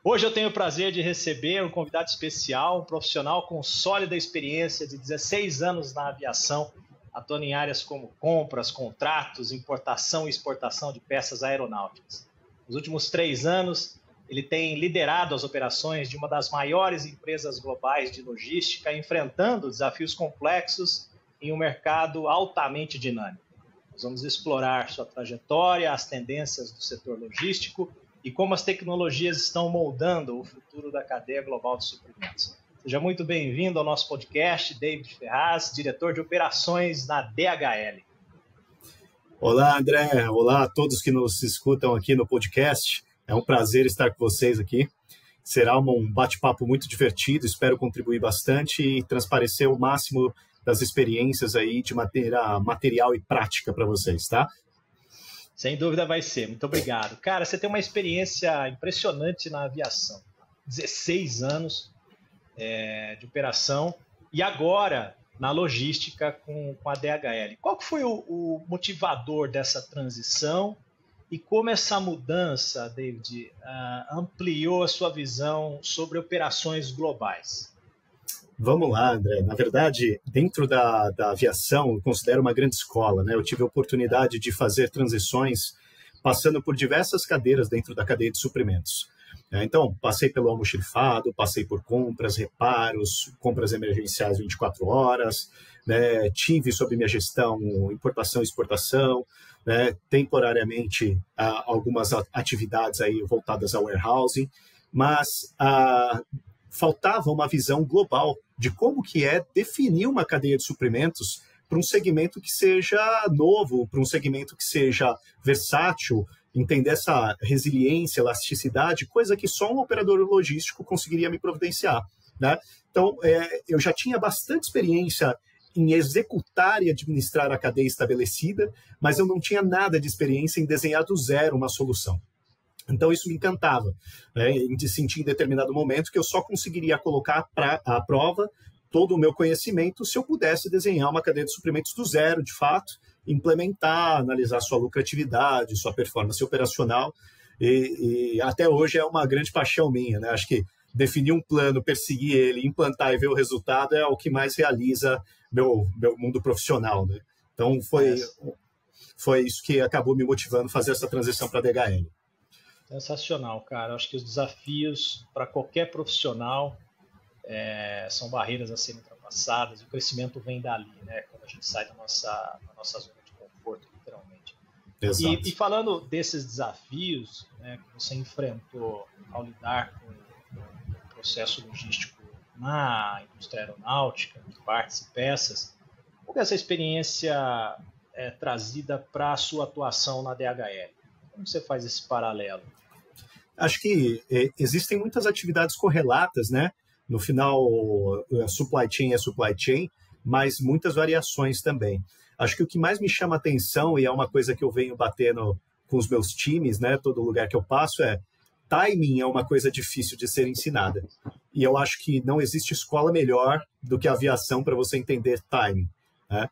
Hoje eu tenho o prazer de receber um convidado especial, um profissional com sólida experiência de 16 anos na aviação, atuando em áreas como compras, contratos, importação e exportação de peças aeronáuticas. Nos últimos 3 anos, ele tem liderado as operações de uma das maiores empresas globais de logística, enfrentando desafios complexos em um mercado altamente dinâmico. Nós vamos explorar sua trajetória, as tendências do setor logístico e como as tecnologias estão moldando o futuro da cadeia global de suprimentos. Seja muito bem-vindo ao nosso podcast, David Ferraz, diretor de operações na DHL. Olá, André. Olá a todos que nos escutam aqui no podcast. É um prazer estar com vocês aqui. Será um bate-papo muito divertido, espero contribuir bastante e transparecer o máximo das experiências aí de maneira material e prática para vocês, tá? Sem dúvida vai ser. Muito obrigado. Cara, você tem uma experiência impressionante na aviação. 16 anos de operação e agora na logística com a DHL. Qual que foi o motivador dessa transição e como essa mudança, David, ampliou a sua visão sobre operações globais? Vamos lá, André. Na verdade, dentro da aviação, eu considero uma grande escola, né? Eu tive a oportunidade de fazer transições passando por diversas cadeiras dentro da cadeia de suprimentos. Então, passei pelo almoxarifado, passei por compras, reparos, compras emergenciais 24 horas, né? Tive sob minha gestão importação e exportação, né? Temporariamente algumas atividades aí voltadas ao warehousing, mas faltava uma visão global de como que é definir uma cadeia de suprimentos para um segmento que seja novo, para um segmento que seja versátil, entender essa resiliência, elasticidade, coisa que só um operador logístico conseguiria me providenciar, né? Então, eu já tinha bastante experiência em executar e administrar a cadeia estabelecida, mas eu não tinha nada de experiência em desenhar do zero uma solução. Então, isso me encantava, né? De sentir em determinado momento que eu só conseguiria colocar à prova todo o meu conhecimento se eu pudesse desenhar uma cadeia de suprimentos do zero, de fato, implementar, analisar sua lucratividade, sua performance operacional, e até hoje é uma grande paixão minha, né? Acho que definir um plano, perseguir ele, implantar e ver o resultado é o que mais realiza meu mundo profissional, né? Então, foi isso que acabou me motivando a fazer essa transição para a DHL. Sensacional, cara. Acho que os desafios para qualquer profissional são barreiras a serem ultrapassadas. O crescimento vem dali, né? Quando a gente sai da nossa zona de conforto, literalmente. Exato. E falando desses desafios, né, que você enfrentou ao lidar com o processo logístico na indústria aeronáutica, de partes e peças, como é essa experiência trazida para a sua atuação na DHL? Como você faz esse paralelo? Acho que existem muitas atividades correlatas, né? No final, supply chain é supply chain, mas muitas variações também. Acho que o que mais me chama a atenção, e é uma coisa que eu venho batendo com os meus times, né? Todo lugar que eu passo timing é uma coisa difícil de ser ensinada. E eu acho que não existe escola melhor do que a aviação para você entender timing, né?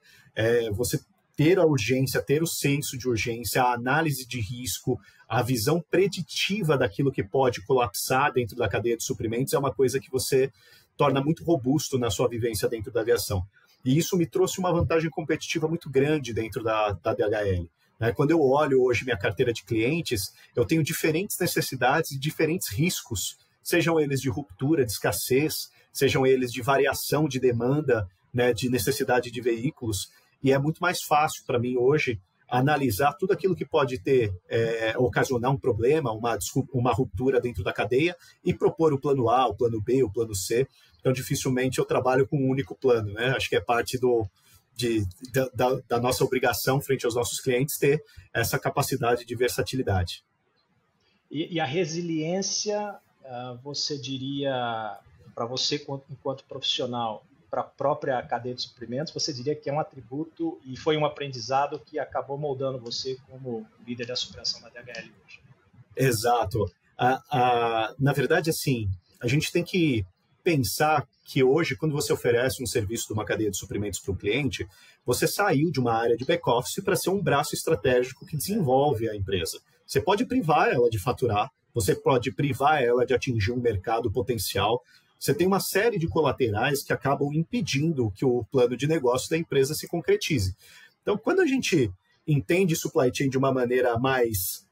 Você ter a urgência, ter o senso de urgência, a análise de risco, a visão preditiva daquilo que pode colapsar dentro da cadeia de suprimentos é uma coisa que você torna muito robusto na sua vivência dentro da aviação. E isso me trouxe uma vantagem competitiva muito grande dentro da DHL. Né? Quando eu olho hoje minha carteira de clientes, eu tenho diferentes necessidades e diferentes riscos, sejam eles de ruptura, de escassez, sejam eles de variação de demanda, né, de necessidade de veículos. E é muito mais fácil para mim hoje analisar tudo aquilo que pode ocasionar um problema, uma ruptura dentro da cadeia e propor o plano A, o plano B, o plano C. Então, dificilmente eu trabalho com um único plano, né? Acho que é parte da nossa obrigação frente aos nossos clientes ter essa capacidade de versatilidade. E a resiliência, você diria, para você enquanto profissional, para a própria cadeia de suprimentos, você diria que é um atributo e foi um aprendizado que acabou moldando você como líder da superação da DHL hoje? Exato. Na verdade, assim, a gente tem que pensar que hoje, quando você oferece um serviço de uma cadeia de suprimentos para um cliente, você saiu de uma área de back-office para ser um braço estratégico que desenvolve a empresa. Você pode privar ela de faturar, você pode privar ela de atingir um mercado potencial. Você tem uma série de colaterais que acabam impedindo que o plano de negócio da empresa se concretize. Então, quando a gente entende supply chain de uma maneira mais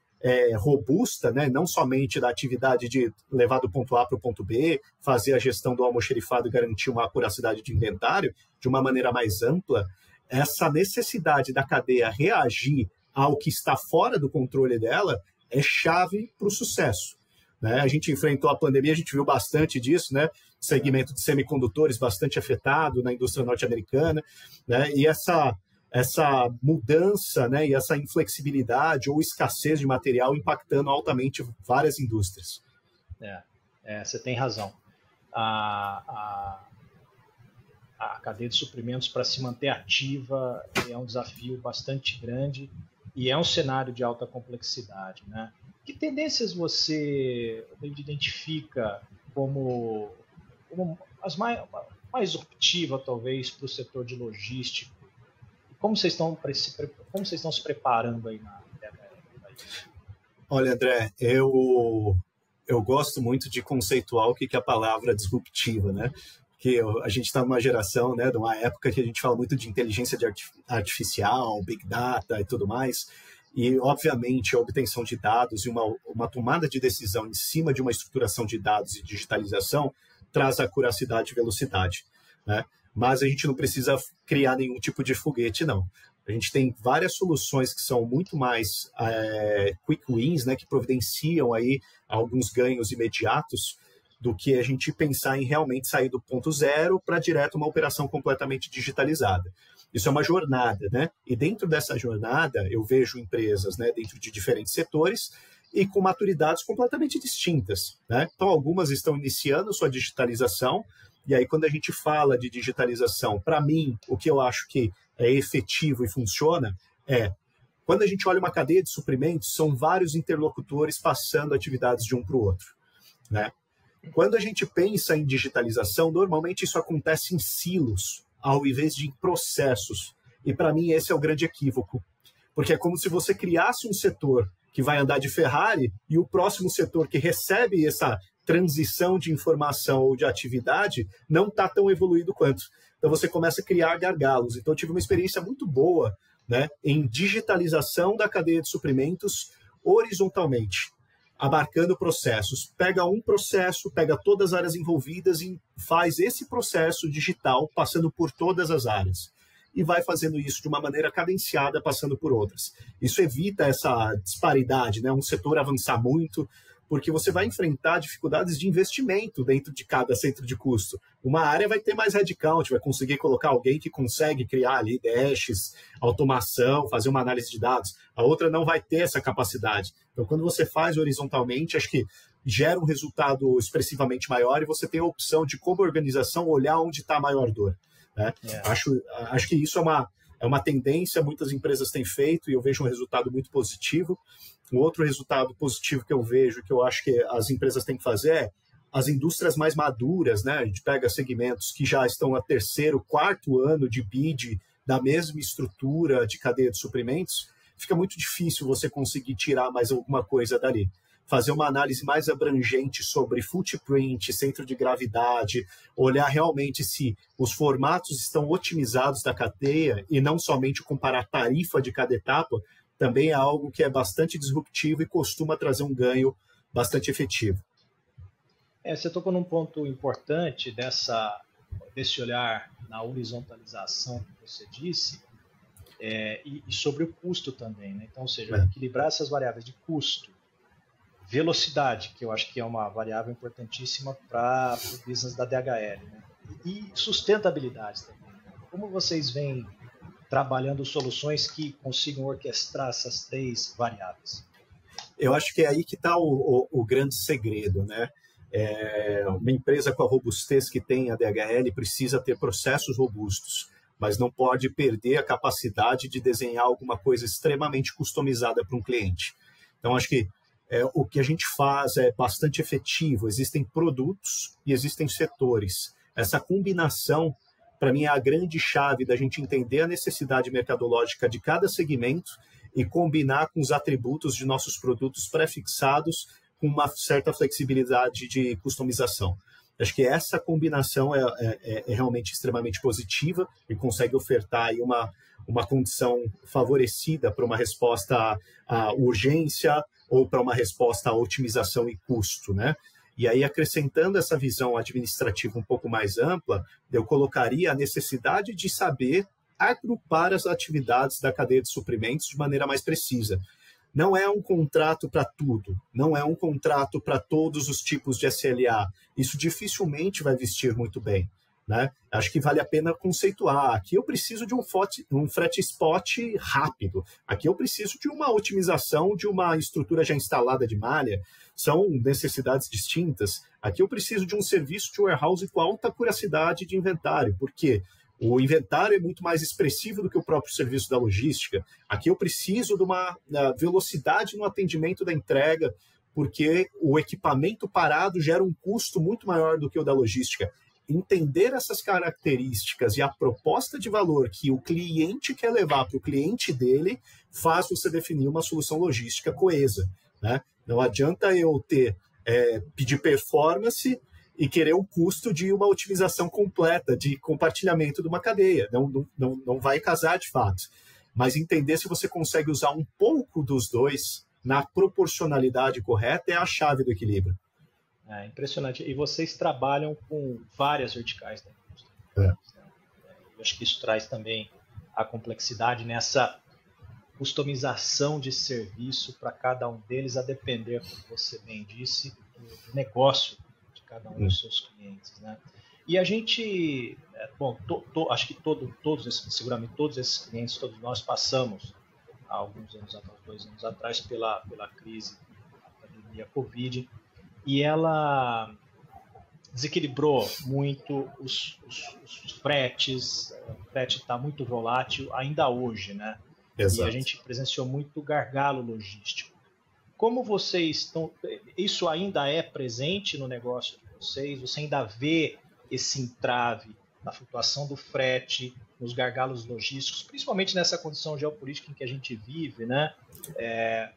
robusta, né? Não somente da atividade de levar do ponto A para o ponto B, fazer a gestão do almoxerifado e garantir uma acuracidade de inventário, de uma maneira mais ampla, essa necessidade da cadeia reagir ao que está fora do controle dela é chave para o sucesso. Né? A gente enfrentou a pandemia, a gente viu bastante disso, né? Segmento de semicondutores bastante afetado na indústria norte-americana, né? E essa mudança, né, e essa inflexibilidade ou escassez de material impactando altamente várias indústrias. Você tem razão. A cadeia de suprimentos, para se manter ativa, é um desafio bastante grande e é um cenário de alta complexidade, né? Que tendências você, David, identifica como as mais disruptivas, talvez, para o setor de logística? Como vocês estão se preparando aí na DHL? Olha, André, eu gosto muito de conceituar o que é a palavra disruptiva, né? Que a gente está numa geração, né, de uma época que a gente fala muito de inteligência artificial, big data e tudo mais, e, obviamente, a obtenção de dados e uma tomada de decisão em cima de uma estruturação de dados e digitalização traz acuracidade e velocidade, né? Mas a gente não precisa criar nenhum tipo de foguete, não. A gente tem várias soluções que são muito mais quick wins, né, que providenciam aí alguns ganhos imediatos, do que a gente pensar em realmente sair do ponto zero para direto uma operação completamente digitalizada. Isso é uma jornada, né? E dentro dessa jornada, eu vejo empresas, né, dentro de diferentes setores e com maturidades completamente distintas, né? Então, algumas estão iniciando sua digitalização, e aí quando a gente fala de digitalização, para mim, o que eu acho que é efetivo e funciona quando a gente olha uma cadeia de suprimentos, são vários interlocutores passando atividades de um para o outro, né? Quando a gente pensa em digitalização, normalmente isso acontece em silos, ao invés de em processos. E, para mim, esse é o grande equívoco. Porque é como se você criasse um setor que vai andar de Ferrari e o próximo setor que recebe essa transição de informação ou de atividade não está tão evoluído quanto. Então, você começa a criar gargalos. Então, eu tive uma experiência muito boa, né, em digitalização da cadeia de suprimentos horizontalmente, abarcando processos. Pega um processo, pega todas as áreas envolvidas e faz esse processo digital passando por todas as áreas. E vai fazendo isso de uma maneira cadenciada, passando por outras. Isso evita essa disparidade, né? Um setor avançar muito, porque você vai enfrentar dificuldades de investimento dentro de cada centro de custo. Uma área vai ter mais headcount, vai conseguir colocar alguém que consegue criar ali dashes, automação, fazer uma análise de dados. A outra não vai ter essa capacidade. Então, quando você faz horizontalmente, acho que gera um resultado expressivamente maior e você tem a opção de, como organização, olhar onde está a maior dor, né? Acho que isso é uma tendência, muitas empresas têm feito e eu vejo um resultado muito positivo. Um outro resultado positivo que eu vejo, que eu acho que as empresas têm que fazer, é as indústrias mais maduras, né? A gente pega segmentos que já estão a terceiro, quarto ano de bid da mesma estrutura de cadeia de suprimentos, fica muito difícil você conseguir tirar mais alguma coisa dali. Fazer uma análise mais abrangente sobre footprint, centro de gravidade, olhar realmente se os formatos estão otimizados da cadeia e não somente comparar a tarifa de cada etapa, também é algo que é bastante disruptivo e costuma trazer um ganho bastante efetivo. Você tocou num ponto importante desse olhar na horizontalização que você disse, e sobre o custo também, né? Então, ou seja, equilibrar essas variáveis de custo, velocidade, que eu acho que é uma variável importantíssima para o business da DHL, né? E sustentabilidade também. Como vocês vêm trabalhando soluções que consigam orquestrar essas três variáveis? Eu acho que é aí que está o grande segredo, né? Uma empresa com a robustez que tem a DHL precisa ter processos robustos, mas não pode perder a capacidade de desenhar alguma coisa extremamente customizada para um cliente. Então, acho que o que a gente faz é bastante efetivo. Existem produtos e existem setores. Essa combinação, para mim, é a grande chave da gente entender a necessidade mercadológica de cada segmento e combinar com os atributos de nossos produtos pré-fixados com uma certa flexibilidade de customização. Acho que essa combinação é realmente extremamente positiva e consegue ofertar aí uma condição favorecida para uma resposta à urgência ou para uma resposta à otimização e custo, né? E aí, acrescentando essa visão administrativa um pouco mais ampla, eu colocaria a necessidade de saber agrupar as atividades da cadeia de suprimentos de maneira mais precisa. Não é um contrato para tudo, não é um contrato para todos os tipos de SLA. Isso dificilmente vai vestir muito bem, né? Acho que vale a pena conceituar. Aqui eu preciso de um frete spot rápido. Aqui eu preciso de uma otimização de uma estrutura já instalada de malha. São necessidades distintas. Aqui eu preciso de um serviço de warehouse com alta curacidade de inventário. Por quê? O inventário é muito mais expressivo do que o próprio serviço da logística. Aqui eu preciso de uma velocidade no atendimento da entrega, porque o equipamento parado gera um custo muito maior do que o da logística. Entender essas características e a proposta de valor que o cliente quer levar para o cliente dele faz você definir uma solução logística coesa, né? Não adianta eu pedir performance e querer o custo de uma otimização completa, de compartilhamento de uma cadeia. Não vai casar de fato. Mas entender se você consegue usar um pouco dos dois na proporcionalidade correta é a chave do equilíbrio. É impressionante. E vocês trabalham com várias verticais da indústria. Eu acho que isso traz também a complexidade nessa customização de serviço para cada um deles, a depender, como você bem disse, do negócio cada um dos seus clientes, né? E a gente, acho que seguramente todos esses clientes, todos nós passamos há alguns anos atrás, 2 anos atrás, pela crise da pandemia Covid, e ela desequilibrou muito os fretes. O frete está muito volátil ainda hoje, né? Exato. E a gente presenciou muito gargalo logístico. Como vocês estão... Isso ainda é presente no negócio de vocês? Você ainda vê esse entrave na flutuação do frete, nos gargalos logísticos, principalmente nessa condição geopolítica em que a gente vive, né?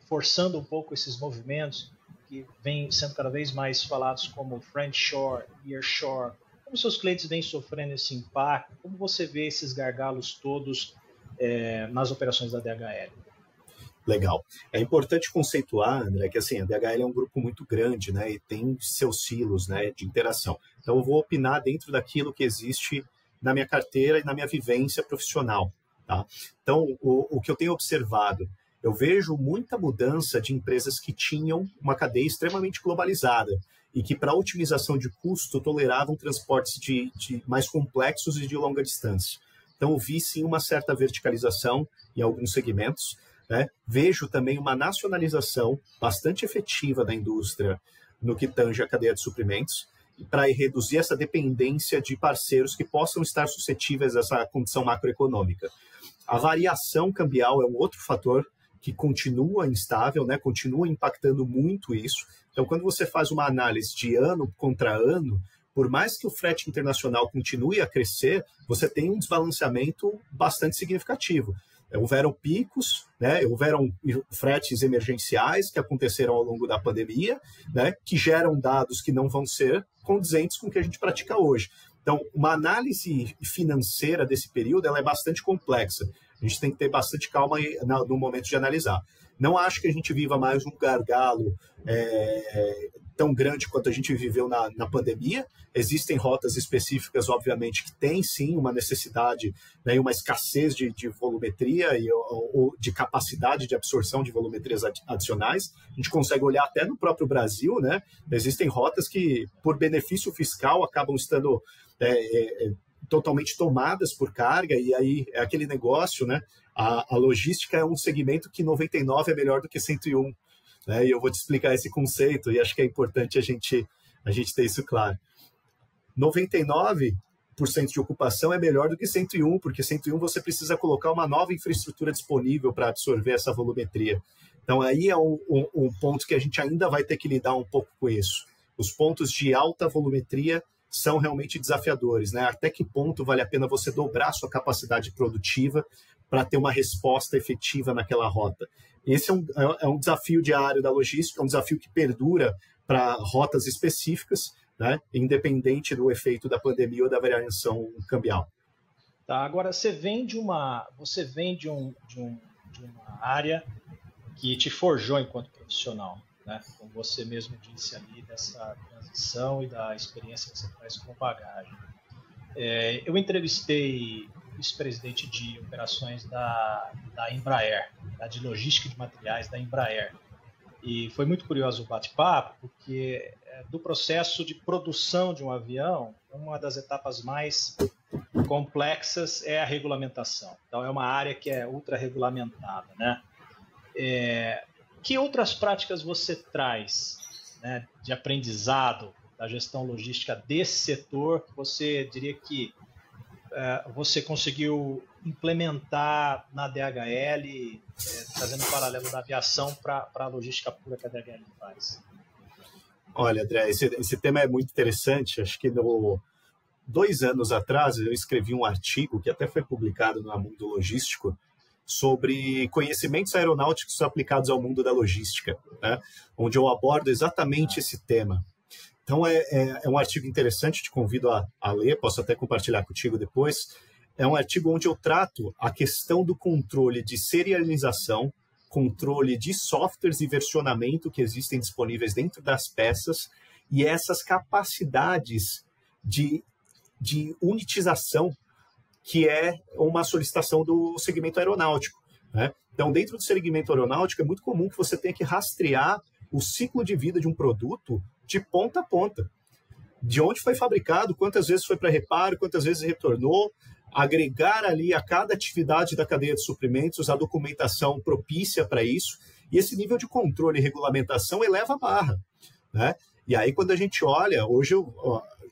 Forçando um pouco esses movimentos que vêm sendo cada vez mais falados como friendshore, nearshore. Como seus clientes vêm sofrendo esse impacto? Como você vê esses gargalos todos nas operações da DHL? Legal. É importante conceituar, André, que assim, a DHL é um grupo muito grande, né, e tem seus silos, né, de interação. Então, eu vou opinar dentro daquilo que existe na minha carteira e na minha vivência profissional. Tá? Então, o que eu tenho observado, eu vejo muita mudança de empresas que tinham uma cadeia extremamente globalizada e que, para otimização de custo, toleravam transportes de mais complexos e de longa distância. Então, eu vi, sim, uma certa verticalização em alguns segmentos. Né? Vejo também uma nacionalização bastante efetiva da indústria no que tange a cadeia de suprimentos, para reduzir essa dependência de parceiros que possam estar suscetíveis a essa condição macroeconômica. A variação cambial é um outro fator que continua instável, né? Continua impactando muito isso. Então, quando você faz uma análise de ano contra ano, por mais que o frete internacional continue a crescer, você tem um desbalanceamento bastante significativo. Houveram picos, né? Houveram fretes emergenciais que aconteceram ao longo da pandemia, né? Que geram dados que não vão ser condizentes com o que a gente pratica hoje. Então, uma análise financeira desse período ela é bastante complexa. A gente tem que ter bastante calma no momento de analisar. Não acho que a gente viva mais um gargalo tão grande quanto a gente viveu na pandemia. Existem rotas específicas, obviamente, que têm, sim, uma necessidade, né, uma escassez de volumetria ou de capacidade de absorção de volumetrias adicionais. A gente consegue olhar até no próprio Brasil, né? Existem rotas que, por benefício fiscal, acabam estando totalmente tomadas por carga, e aí é aquele negócio, né? A logística é um segmento que 99 é melhor do que 101. Né? E eu vou te explicar esse conceito, e acho que é importante a gente ter isso claro. 99% de ocupação é melhor do que 101, porque 101 você precisa colocar uma nova infraestrutura disponível para absorver essa volumetria. Então, aí é um ponto que a gente ainda vai ter que lidar um pouco com isso. Os pontos de alta volumetria são realmente desafiadores, né? Até que ponto vale a pena você dobrar a sua capacidade produtiva para ter uma resposta efetiva naquela rota. esse é um desafio diário da logística, é um desafio que perdura para rotas específicas, né, independente do efeito da pandemia ou da variação cambial. Tá, agora, você vem de uma área que te forjou enquanto profissional, né? Como você mesmo disse ali, dessa transição e da experiência que você traz como bagagem. Eu entrevistei o vice-presidente de operações da Embraer, de logística de materiais da Embraer. E foi muito curioso o bate-papo, porque do processo de produção de um avião, uma das etapas mais complexas é a regulamentação. Então, é uma área que é ultra-regulamentada, né? Que outras práticas você traz, né, de aprendizado da gestão logística desse setor que você diria que você conseguiu implementar na DHL, trazendo um paralelo da aviação para a logística pura que a DHL faz? Olha, André, esse tema é muito interessante. Acho que 2 anos atrás eu escrevi um artigo que até foi publicado no Mundo Logístico sobre conhecimentos aeronáuticos aplicados ao mundo da logística, né? Onde eu abordo exatamente esse tema. Então, é um artigo interessante, te convido a ler, posso até compartilhar contigo depois. É um artigo onde eu trato a questão do controle de serialização, controle de softwares e versionamento que existem disponíveis dentro das peças e essas capacidades de unitização que é uma solicitação do segmento aeronáutico, né? Então, dentro do segmento aeronáutico, é muito comum que você tenha que rastrear o ciclo de vida de um produto de ponta a ponta. De onde foi fabricado, quantas vezes foi para reparo, quantas vezes retornou, agregar ali a cada atividade da cadeia de suprimentos a documentação propícia para isso, e esse nível de controle e regulamentação eleva a barra, né? E aí, quando a gente olha, hoje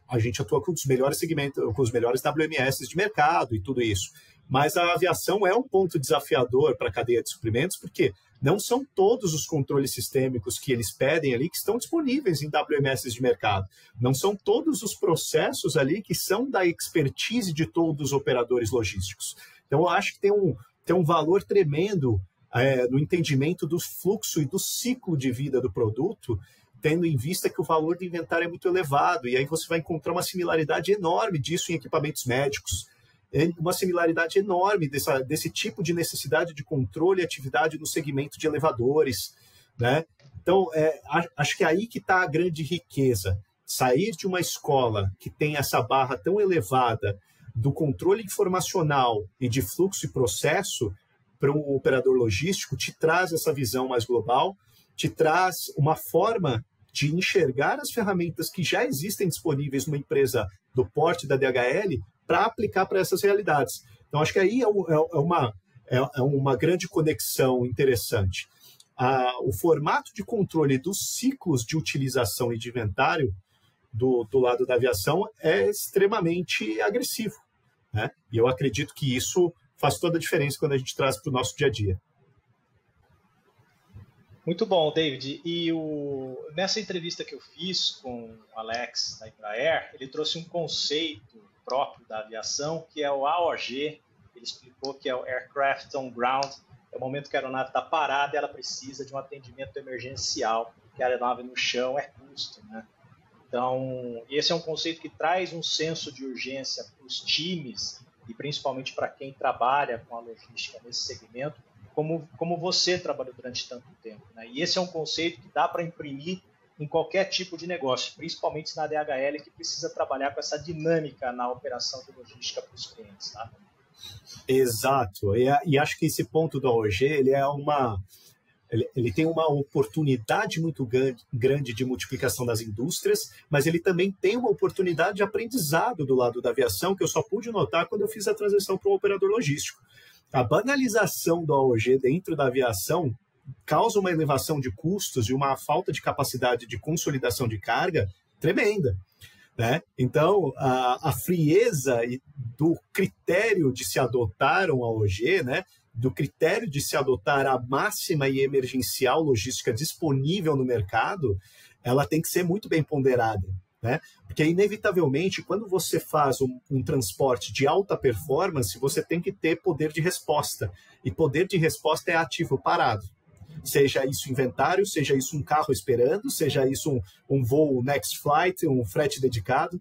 a gente atua com os melhores segmentos, com os melhores WMS de mercado e tudo isso. Mas a aviação é um ponto desafiador para a cadeia de suprimentos, porque não são todos os controles sistêmicos que eles pedem ali que estão disponíveis em WMS de mercado. Não são todos os processos ali que são da expertise de todos os operadores logísticos. Então, eu acho que tem um valor tremendo no entendimento do fluxo e do ciclo de vida do produto, tendo em vista que o valor do inventário é muito elevado, e aí você vai encontrar uma similaridade enorme disso em equipamentos médicos, uma similaridade enorme desse tipo de necessidade de controle e atividade no segmento de elevadores, né? Então, acho que é aí que está a grande riqueza. Sair de uma escola que tem essa barra tão elevada do controle informacional e de fluxo e processo para um operador logístico te traz essa visão mais global, te traz uma forma de enxergar as ferramentas que já existem disponíveis numa empresa do porte da DHL para aplicar para essas realidades. Então, acho que aí é uma grande conexão interessante. O formato de controle dos ciclos de utilização e de inventário do lado da aviação é extremamente agressivo, né? E eu acredito que isso faz toda a diferença quando a gente traz para o nosso dia a dia. Muito bom, David. E nessa entrevista que eu fiz com o Alex da Embraer, ele trouxe um conceito próprio da aviação, que é o AOG. Ele explicou que é o Aircraft on Ground. É o momento que a aeronave está parada e ela precisa de um atendimento emergencial, porque a aeronave no chão é custo, né? Então, esse é um conceito que traz um senso de urgência para os times e principalmente para quem trabalha com a logística nesse segmento, como você trabalhou durante tanto tempo, né? E esse é um conceito que dá para imprimir em qualquer tipo de negócio, principalmente na DHL, que precisa trabalhar com essa dinâmica na operação de logística para os clientes, tá? Exato. E acho que esse ponto do AOG, ele tem uma oportunidade muito grande de multiplicação das indústrias, mas ele também tem uma oportunidade de aprendizado do lado da aviação, que eu só pude notar quando eu fiz a transição para um operador logístico. A banalização do AOG dentro da aviação causa uma elevação de custos e uma falta de capacidade de consolidação de carga tremenda, né? Então, a frieza do critério de se adotar um AOG, né, do critério de se adotar a máxima e emergencial logística disponível no mercado, ela tem que ser muito bem ponderada, né? Porque, inevitavelmente, quando você faz um transporte de alta performance, você tem que ter poder de resposta. E poder de resposta é ativo parado. Seja isso inventário, seja isso um carro esperando, seja isso um voo next flight, um frete dedicado.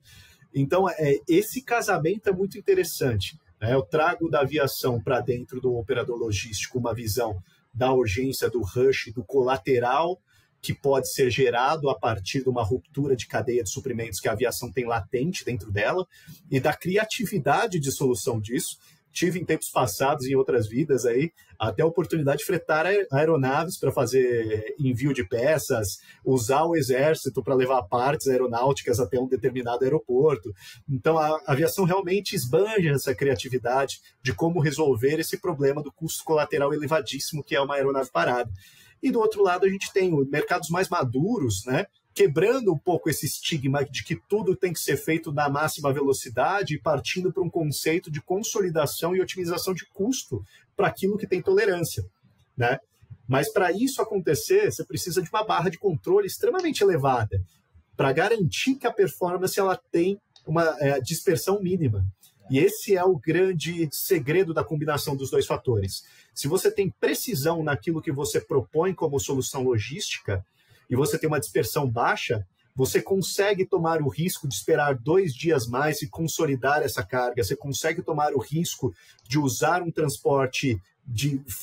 Então, esse casamento é muito interessante. Né? Eu trago da aviação para dentro do operador logístico uma visão da urgência, do rush, do colateral que pode ser gerado a partir de uma ruptura de cadeia de suprimentos que a aviação tem latente dentro dela e da criatividade de solução disso. Tive em tempos passados, em outras vidas, aí, até a oportunidade de fretar aeronaves para fazer envio de peças, usar o exército para levar partes aeronáuticas até um determinado aeroporto. Então, a aviação realmente esbanja essa criatividade de como resolver esse problema do custo colateral elevadíssimo que é uma aeronave parada. E do outro lado, a gente tem mercados mais maduros, né? Quebrando um pouco esse estigma de que tudo tem que ser feito na máxima velocidade e partindo para um conceito de consolidação e otimização de custo para aquilo que tem tolerância, né? Mas para isso acontecer, você precisa de uma barra de controle extremamente elevada para garantir que a performance ela tem uma dispersão mínima. E esse é o grande segredo da combinação dos dois fatores. Se você tem precisão naquilo que você propõe como solução logística, e você tem uma dispersão baixa, você consegue tomar o risco de esperar 2 dias mais e consolidar essa carga, você consegue tomar o risco de usar um transporte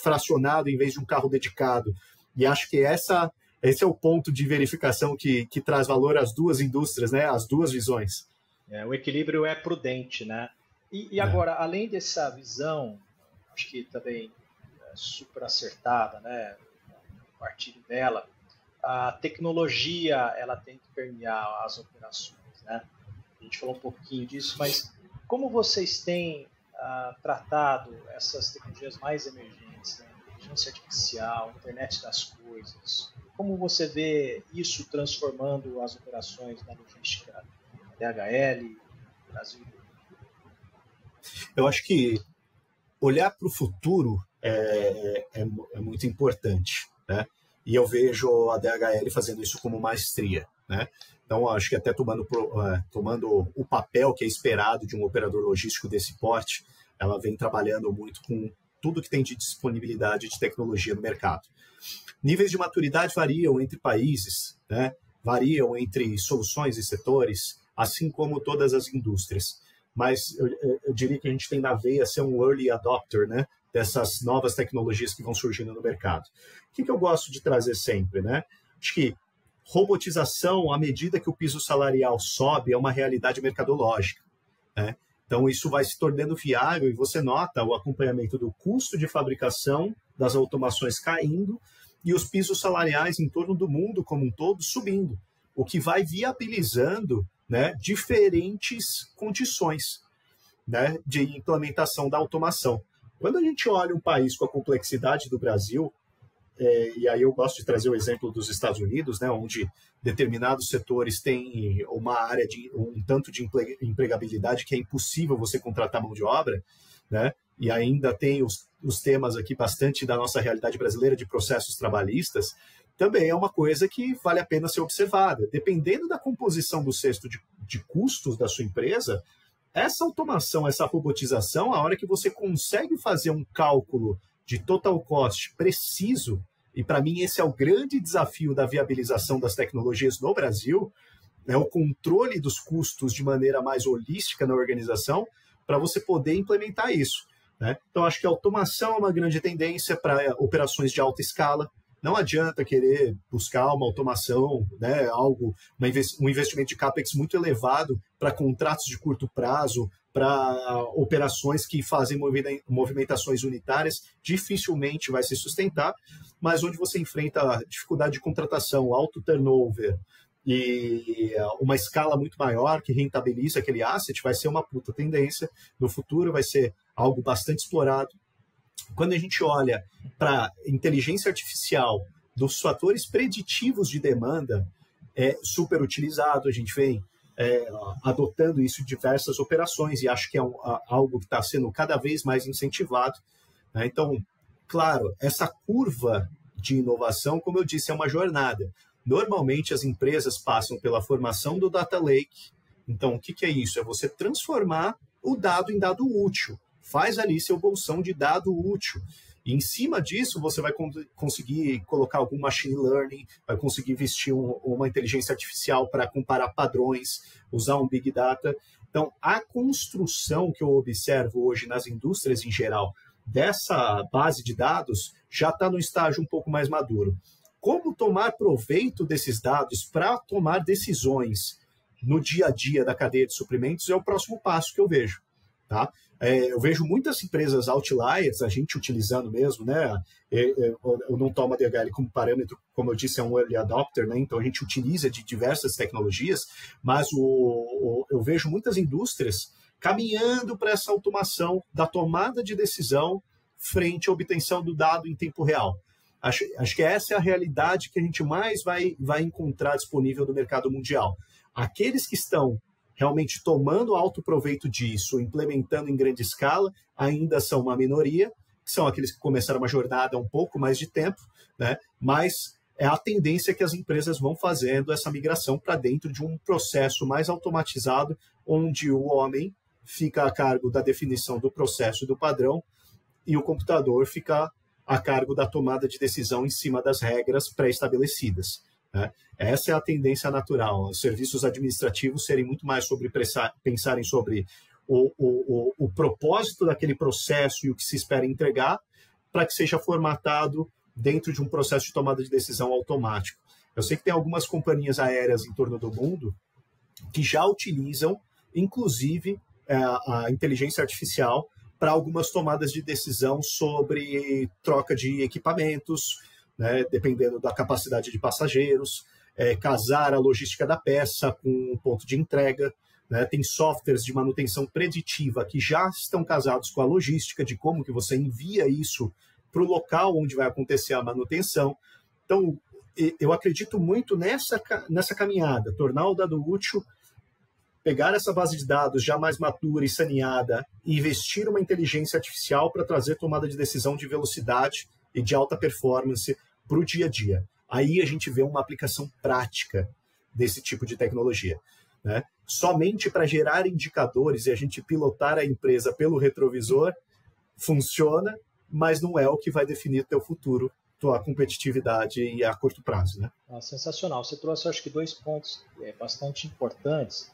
fracionado em vez de um carro dedicado. E acho que esse é o ponto de verificação que traz valor às duas indústrias, né? Às duas visões. O equilíbrio é prudente, né? E agora, além dessa visão, acho que também super acertada, né? Partilho dela, a tecnologia ela tem que permear as operações, né? A gente falou um pouquinho disso, mas como vocês têm tratado essas tecnologias mais emergentes, né? Inteligência artificial, internet das coisas, como você vê isso transformando as operações da logística DHL, Brasil? Eu acho que olhar para o futuro é muito importante, né? E eu vejo a DHL fazendo isso como maestria, né? Então, acho que até tomando o papel que é esperado de um operador logístico desse porte, ela vem trabalhando muito com tudo que tem de disponibilidade de tecnologia no mercado. Níveis de maturidade variam entre países, né? Variam entre soluções e setores, assim como todas as indústrias. Mas eu diria que a gente tem na veia ser um early adopter, né? Dessas novas tecnologias que vão surgindo no mercado. O que eu gosto de trazer sempre, né? Acho que robotização, à medida que o piso salarial sobe, é uma realidade mercadológica, né? Então, isso vai se tornando viável e você nota o acompanhamento do custo de fabricação das automações caindo e os pisos salariais em torno do mundo como um todo subindo, o que vai viabilizando, né, diferentes condições, né, de implementação da automação. Quando a gente olha um país com a complexidade do Brasil, e aí eu gosto de trazer o exemplo dos Estados Unidos, né, onde determinados setores têm uma área de um tanto de empregabilidade que é impossível você contratar mão de obra, né, e ainda tem os temas aqui bastante da nossa realidade brasileira de processos trabalhistas, também é uma coisa que vale a pena ser observada. Dependendo da composição do cesto de custos da sua empresa, essa automação, essa robotização, a hora que você consegue fazer um cálculo de total cost preciso, e para mim esse é o grande desafio da viabilização das tecnologias no Brasil, é o controle dos custos de maneira mais holística na organização, para você poder implementar isso, né? Então, acho que a automação é uma grande tendência para operações de alta escala. Não adianta querer buscar uma automação, né, um investimento de CAPEX muito elevado para contratos de curto prazo, para operações que fazem movimentações unitárias, dificilmente vai se sustentar, mas onde você enfrenta a dificuldade de contratação, alto turnover e uma escala muito maior que rentabiliza aquele asset, vai ser uma puta tendência. No futuro vai ser algo bastante explorado. Quando a gente olha para inteligência artificial, dos fatores preditivos de demanda, é super utilizado. A gente vem adotando isso em diversas operações e acho que é algo que está sendo cada vez mais incentivado, né? Então, claro, essa curva de inovação, como eu disse, é uma jornada. Normalmente, as empresas passam pela formação do data lake. Então, o que é isso? É você transformar o dado em dado útil. Faz ali seu bolsão de dado útil. E em cima disso, você vai conseguir colocar algum machine learning, vai conseguir vestir uma inteligência artificial para comparar padrões, usar um big data. Então, a construção que eu observo hoje nas indústrias em geral dessa base de dados já está no estágio um pouco mais maduro. Como tomar proveito desses dados para tomar decisões no dia a dia da cadeia de suprimentos é o próximo passo que eu vejo. Tá? Eu vejo muitas empresas outliers, a gente utilizando mesmo, né? Eu não tomo a DHL como parâmetro, como eu disse, é um early adopter, né? Então a gente utiliza de diversas tecnologias, mas eu vejo muitas indústrias caminhando para essa automação da tomada de decisão frente à obtenção do dado em tempo real. Acho que essa é a realidade que a gente mais vai encontrar disponível no mercado mundial. Aqueles que estão realmente tomando alto proveito disso, implementando em grande escala, ainda são uma minoria, que são aqueles que começaram uma jornada há um pouco mais de tempo, né? Mas é a tendência que as empresas vão fazendo essa migração para dentro de um processo mais automatizado, onde o homem fica a cargo da definição do processo e do padrão, e o computador fica a cargo da tomada de decisão em cima das regras pré-estabelecidas. Essa é a tendência natural. Os serviços administrativos serem muito mais sobre pensarem sobre o propósito daquele processo e o que se espera entregar para que seja formatado dentro de um processo de tomada de decisão automático. Eu sei que tem algumas companhias aéreas em torno do mundo que já utilizam, inclusive, a inteligência artificial para algumas tomadas de decisão sobre troca de equipamentos, né, dependendo da capacidade de passageiros, casar a logística da peça com o ponto de entrega. Né, tem softwares de manutenção preditiva que já estão casados com a logística de como que você envia isso para o local onde vai acontecer a manutenção. Então, eu acredito muito nessa caminhada, tornar o dado útil, pegar essa base de dados já mais madura e saneada e investir uma inteligência artificial para trazer tomada de decisão de velocidade e de alta performance para o dia a dia. Aí a gente vê uma aplicação prática desse tipo de tecnologia. Né? Somente para gerar indicadores e a gente pilotar a empresa pelo retrovisor funciona, mas não é o que vai definir o teu futuro, tua competitividade e a curto prazo. Né? Sensacional. Você trouxe, acho que, 2 pontos bastante importantes.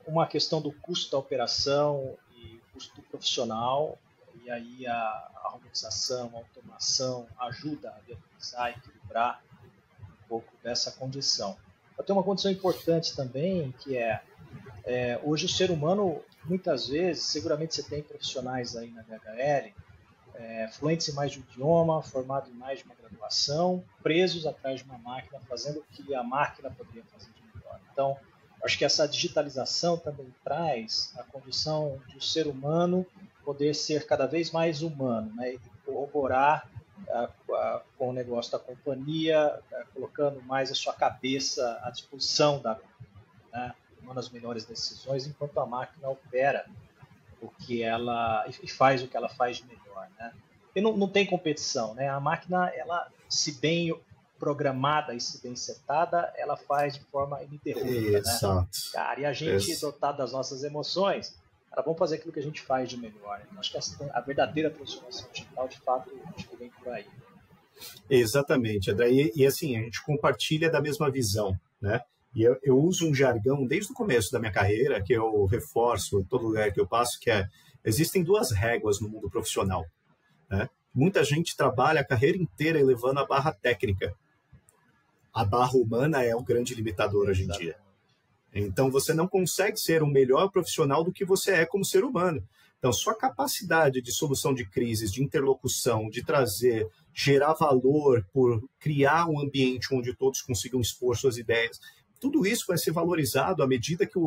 Uma questão do custo da operação e custo do profissional, e aí a robotização, a automação ajuda a viabilizar e equilibrar um pouco dessa condição. Tem uma condição importante também, que hoje o ser humano, muitas vezes, seguramente você tem profissionais aí na DHL, fluentes em mais de um idioma, formados em mais de uma graduação, presos atrás de uma máquina, fazendo o que a máquina poderia fazer de melhor. Então, acho que essa digitalização também traz a condição de o ser humano poder ser cada vez mais humano, né, e corroborar com o negócio da companhia, colocando mais a sua cabeça à disposição da companhia, né, tomando as melhores decisões, enquanto a máquina opera o que ela e faz o que ela faz de melhor, né? E não tem competição, né? A máquina, ela, se bem programada e se bem setada, ela faz de forma ininterrupta, né? Cara, e a gente, dotado das nossas emoções, vamos fazer aquilo que a gente faz de melhor. Então, acho que a verdadeira transformação digital, de fato, acho que vem por aí. Exatamente, André. E assim, a gente compartilha da mesma visão, né? E eu uso um jargão desde o começo da minha carreira, que eu reforço em todo lugar que eu passo, que existem 2 réguas no mundo profissional. Né? Muita gente trabalha a carreira inteira elevando a barra técnica. A barra humana é o grande limitador hoje em dia. Então, você não consegue ser um melhor profissional do que você é como ser humano. Então, sua capacidade de solução de crises, de interlocução, de gerar valor por criar um ambiente onde todos consigam expor suas ideias, tudo isso vai ser valorizado à medida que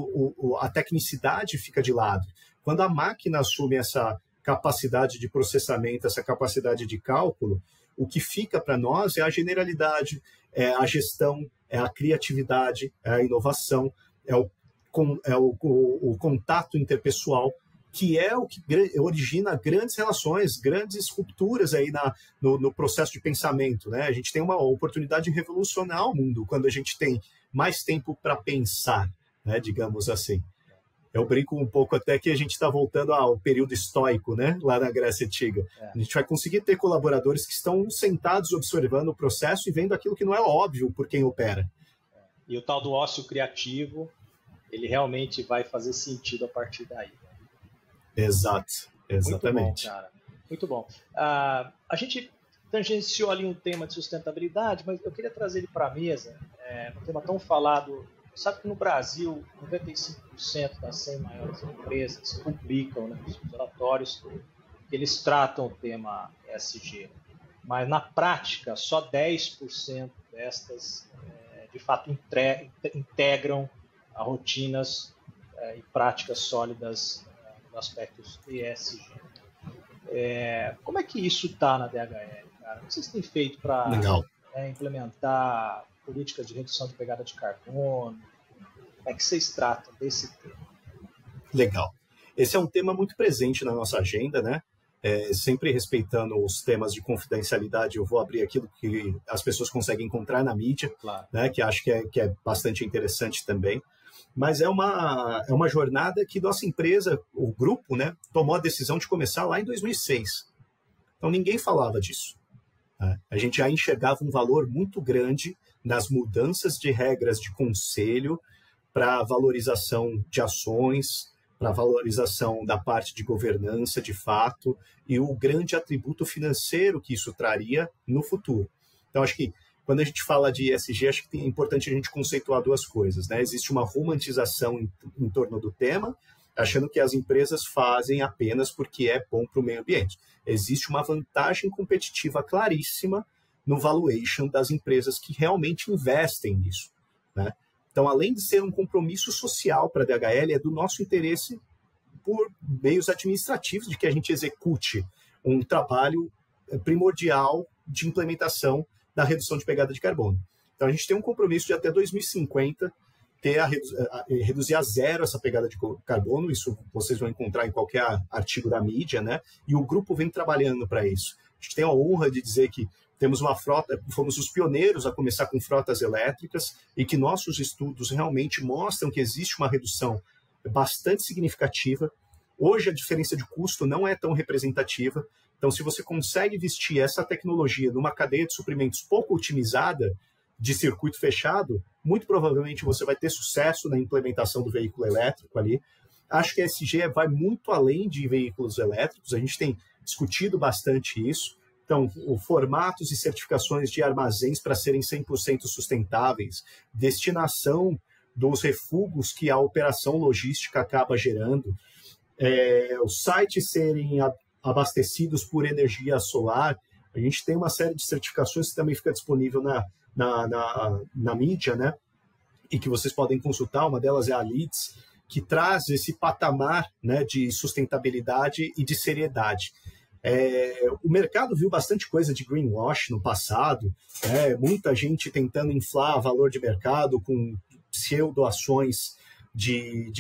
a tecnicidade fica de lado. Quando a máquina assume essa capacidade de processamento, essa capacidade de cálculo, o que fica para nós é a generalidade, é a gestão, é a criatividade, é a inovação, é o contato interpessoal, que é o que origina grandes relações, grandes rupturas aí no processo de pensamento. Né? A gente tem uma oportunidade de revolucionar o mundo quando a gente tem mais tempo para pensar, né? Digamos assim. Eu brinco um pouco até que a gente está voltando ao período estoico, né? Lá na Grécia Antiga. A gente vai conseguir ter colaboradores que estão sentados observando o processo e vendo aquilo que não é óbvio por quem opera. E o tal do ócio criativo, ele realmente vai fazer sentido a partir daí. Exato, exatamente. Muito bom, cara. Muito bom. A gente tangenciou ali um tema de sustentabilidade, mas eu queria trazer ele para a mesa, um tema tão falado. Sabe que no Brasil, 95% das 100 maiores empresas publicam, né, os relatórios, eles tratam o tema ESG, mas na prática, só 10% destas, de fato, integram a rotinas e práticas sólidas dos aspectos ESG. Como é que isso está na DHL, cara? O que vocês têm feito para implementar políticas de redução de pegada de carbono? Como é que vocês tratam desse tema? Legal. Esse é um tema muito presente na nossa agenda, né? Sempre respeitando os temas de confidencialidade, eu vou abrir aquilo que as pessoas conseguem encontrar na mídia, claro, né? Que acho que é bastante interessante também. Mas é uma jornada que nossa empresa, o grupo, né, tomou a decisão de começar lá em 2006. Então ninguém falava disso. A gente já enxergava um valor muito grande nas mudanças de regras de conselho para valorização de ações, para valorização da parte de governança de fato e o grande atributo financeiro que isso traria no futuro. Então, acho que quando a gente fala de ESG, acho que é importante a gente conceituar duas coisas, né? Existe uma romantização em torno do tema, achando que as empresas fazem apenas porque é bom para o meio ambiente. Existe uma vantagem competitiva claríssima no valuation das empresas que realmente investem nisso, né? Então, além de ser um compromisso social para a DHL, é do nosso interesse por meios administrativos de que a gente execute um trabalho primordial de implementação da redução de pegada de carbono. Então, a gente tem um compromisso de até 2050 reduzir a zero essa pegada de carbono, isso vocês vão encontrar em qualquer artigo da mídia, né? E o grupo vem trabalhando para isso. A gente tem a honra de dizer que temos uma frota, fomos os pioneiros a começar com frotas elétricas e que nossos estudos realmente mostram que existe uma redução bastante significativa. Hoje a diferença de custo não é tão representativa, então se você consegue vestir essa tecnologia numa cadeia de suprimentos pouco otimizada, de circuito fechado, muito provavelmente você vai ter sucesso na implementação do veículo elétrico ali. Acho que a ESG vai muito além de veículos elétricos, a gente tem discutido bastante isso. Então, formatos e certificações de armazéns para serem 100% sustentáveis, destinação dos refugos que a operação logística acaba gerando, os sites serem abastecidos por energia solar. A gente tem uma série de certificações que também fica disponível na mídia, né? E que vocês podem consultar. Uma delas é a LEEDS, que traz esse patamar, né, de sustentabilidade e de seriedade. O mercado viu bastante coisa de greenwash no passado, muita gente tentando inflar valor de mercado com pseudo-ações de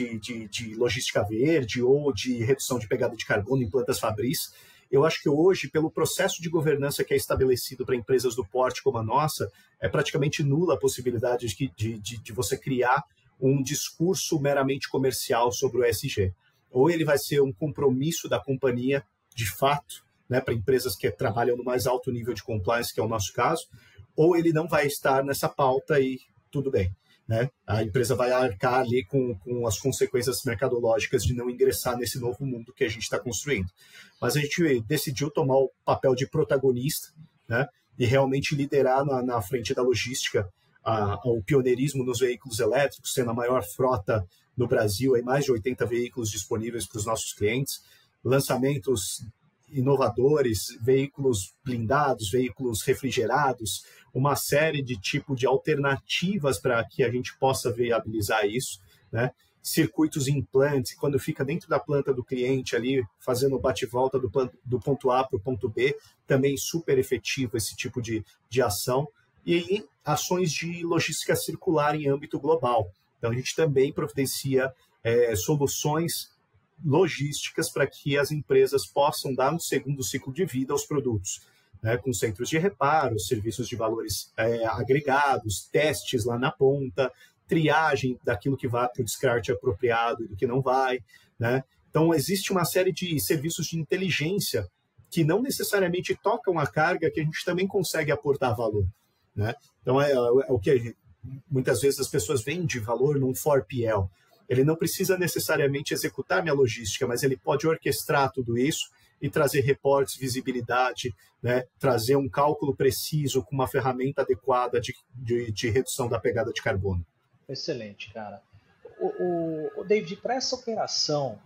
logística verde ou de redução de pegada de carbono em plantas fabris. Eu acho que hoje, pelo processo de governança que é estabelecido para empresas do porte como a nossa, é praticamente nula a possibilidade de você criar um discurso meramente comercial sobre o ESG. Ou ele vai ser um compromisso da companhia de fato, né, para empresas que trabalham no mais alto nível de compliance, que é o nosso caso, ou ele não vai estar nessa pauta e tudo bem, né? A empresa vai arcar ali com as consequências mercadológicas de não ingressar nesse novo mundo que a gente está construindo. Mas a gente decidiu tomar o papel de protagonista, né, e realmente liderar na frente da logística o pioneirismo nos veículos elétricos, sendo a maior frota no Brasil, aí mais de 80 veículos disponíveis para os nossos clientes, lançamentos inovadores, veículos blindados, veículos refrigerados, uma série de tipo de alternativas para que a gente possa viabilizar isso, né? Circuitos em implantes, quando fica dentro da planta do cliente ali, fazendo o bate-volta do ponto A para o ponto B, também super efetivo esse tipo de ação. E aí, ações de logística circular em âmbito global. Então, a gente também providencia soluções logísticas para que as empresas possam dar um segundo ciclo de vida aos produtos, né, com centros de reparo, serviços de valores agregados, testes lá na ponta, triagem daquilo que vai para o descarte apropriado e do que não vai, né? Então, existe uma série de serviços de inteligência que não necessariamente tocam a carga, que a gente também consegue aportar valor, né? Então, é o que muitas vezes as pessoas veem de valor num 4PL. Ele não precisa necessariamente executar minha logística, mas ele pode orquestrar tudo isso e trazer reportes, visibilidade, né? Trazer um cálculo preciso com uma ferramenta adequada de redução da pegada de carbono. Excelente, cara. O David, para essa operação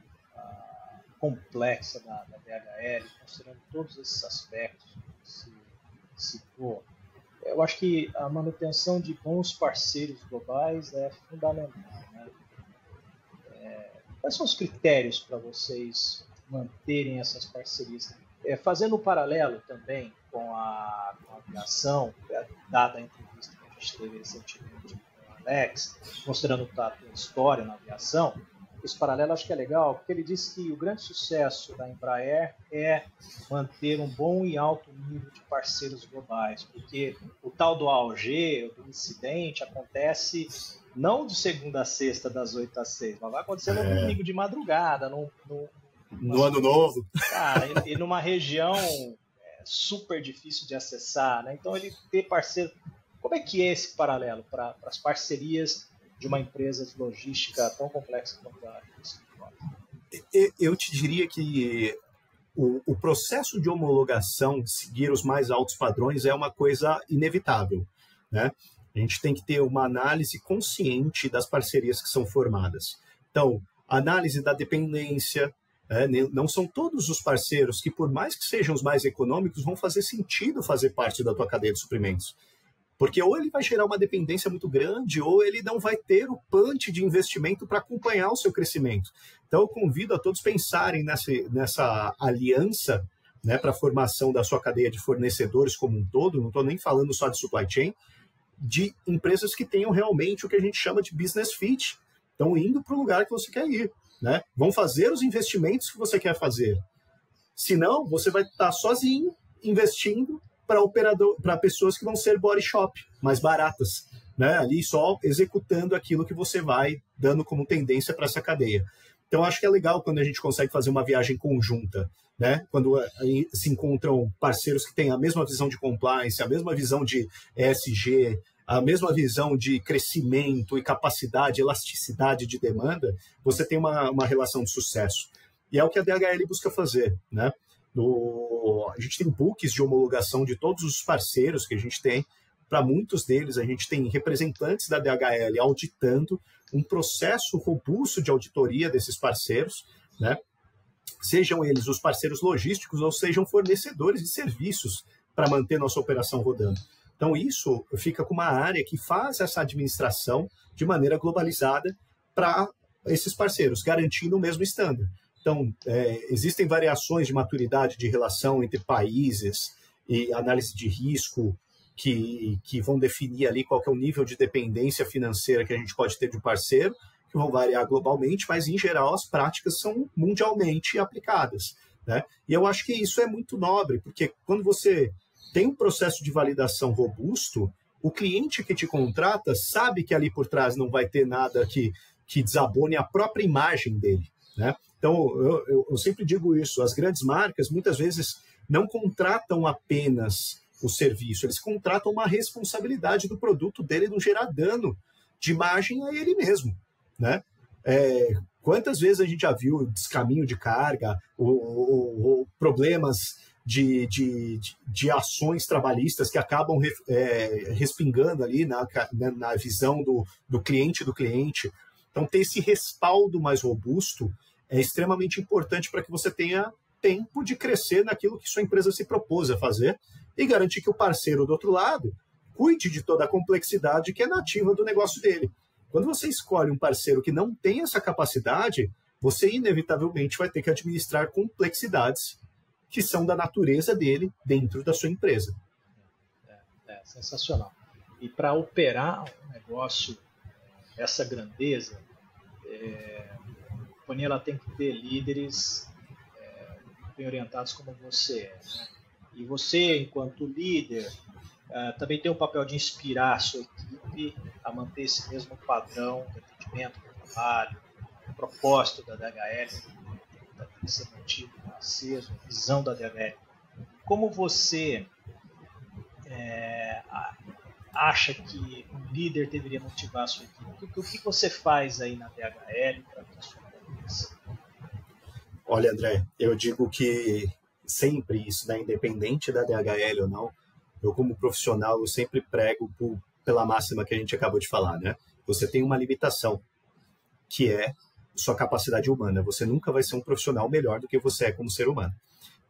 complexa da DHL, considerando todos esses aspectos que se citou, eu acho que a manutenção de bons parceiros globais é fundamental, né? Quais são os critérios para vocês manterem essas parcerias? Fazendo um paralelo também com a aviação, dada a entrevista que a gente teve recentemente com o Alex, considerando a tua história na aviação, esse paralelo acho que é legal, porque ele disse que o grande sucesso da Embraer é manter um bom e alto nível de parceiros globais, porque o tal do AOG, do incidente, acontece não de segunda a sexta, das 8 às 6, mas vai acontecer no domingo de madrugada, no ano novo. E numa região super difícil de acessar, né? Então ele ter parceiro. Como é que é esse paralelo para as parcerias de uma empresa de logística tão complexa quanto a Eu te diria que o processo de homologação, seguir os mais altos padrões, é uma coisa inevitável, né? A gente tem que ter uma análise consciente das parcerias que são formadas. Então, análise da dependência, não são todos os parceiros que, por mais que sejam os mais econômicos, vão fazer sentido fazer parte da tua cadeia de suprimentos. Porque ou ele vai gerar uma dependência muito grande, ou ele não vai ter o punch de investimento para acompanhar o seu crescimento. Então, eu convido a todos pensarem nessa aliança, né, para a formação da sua cadeia de fornecedores como um todo, não estou nem falando só de supply chain, de empresas que tenham realmente o que a gente chama de business fit. Estão indo para o lugar que você quer ir, né? Vão fazer os investimentos que você quer fazer. Senão, você vai estar sozinho investindo para pessoas que vão ser body shop, mais baratas, né? Ali só executando aquilo que você vai dando como tendência para essa cadeia. Então, acho que é legal quando a gente consegue fazer uma viagem conjunta, né? Quando se encontram parceiros que têm a mesma visão de compliance, a mesma visão de ESG, a mesma visão de crescimento e capacidade, elasticidade de demanda, você tem uma relação de sucesso. E é o que a DHL busca fazer, né? A gente tem books de homologação de todos os parceiros que a gente tem. Para muitos deles, a gente tem representantes da DHL auditando um processo robusto de auditoria desses parceiros, né? Sejam eles os parceiros logísticos ou sejam fornecedores de serviços para manter nossa operação rodando. Então, isso fica com uma área que faz essa administração de maneira globalizada para esses parceiros, garantindo o mesmo estándar. Então, existem variações de maturidade de relação entre países e análise de risco que vão definir ali qual que é o nível de dependência financeira que a gente pode ter de um parceiro, que vão variar globalmente, mas, em geral, as práticas são mundialmente aplicadas, né? E eu acho que isso é muito nobre, porque quando você tem um processo de validação robusto, o cliente que te contrata sabe que ali por trás não vai ter nada que desabone a própria imagem dele, né? Então, eu sempre digo isso, as grandes marcas muitas vezes não contratam apenas o serviço, eles contratam uma responsabilidade do produto dele não gerar dano de imagem a ele mesmo, né? Quantas vezes a gente já viu descaminho de carga, ou problemas de ações trabalhistas que acabam respingando ali na visão do cliente. Então, ter esse respaldo mais robusto é extremamente importante para que você tenha tempo de crescer naquilo que sua empresa se propôs a fazer e garantir que o parceiro do outro lado cuide de toda a complexidade que é nativa do negócio dele. Quando você escolhe um parceiro que não tem essa capacidade, você inevitavelmente vai ter que administrar complexidades que são da natureza dele dentro da sua empresa. Sensacional. E para operar um negócio dessa grandeza, a companhia ela tem que ter líderes bem orientados como você é, né? E você, enquanto líder, também tem o papel de inspirar a sua equipe a manter esse mesmo padrão de atendimento, de trabalho, o propósito da DHL, tem que ser mantido aceso, a visão da DHL. Como você acha que um líder deveria motivar a sua equipe? O que você faz aí na DHL para a sua cabeça? Olha, André, eu digo que sempre isso, né, independente da DHL ou não, eu como profissional, eu sempre prego pela máxima que a gente acabou de falar, né? Você tem uma limitação, que é sua capacidade humana. Você nunca vai ser um profissional melhor do que você é como ser humano.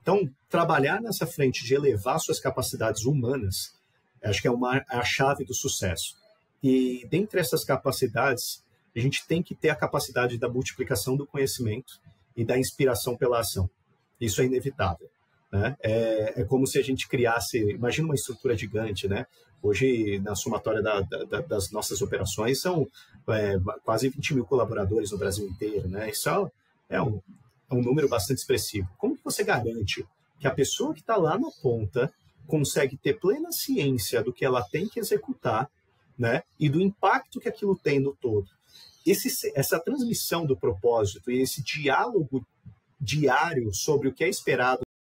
Então, trabalhar nessa frente de elevar suas capacidades humanas, acho que é a chave do sucesso. E dentre essas capacidades, a gente tem que ter a capacidade da multiplicação do conhecimento e da inspiração pela ação. Isso é inevitável, né? É como se a gente criasse, imagina uma estrutura gigante, né? Hoje, na somatória das nossas operações, são quase 20 mil colaboradores no Brasil inteiro, né? Isso é um número bastante expressivo. Como que você garante que a pessoa que está lá na ponta consegue ter plena ciência do que ela tem que executar, né? E do impacto que aquilo tem no todo? Essa transmissão do propósito e esse diálogo diário sobre o que é esperado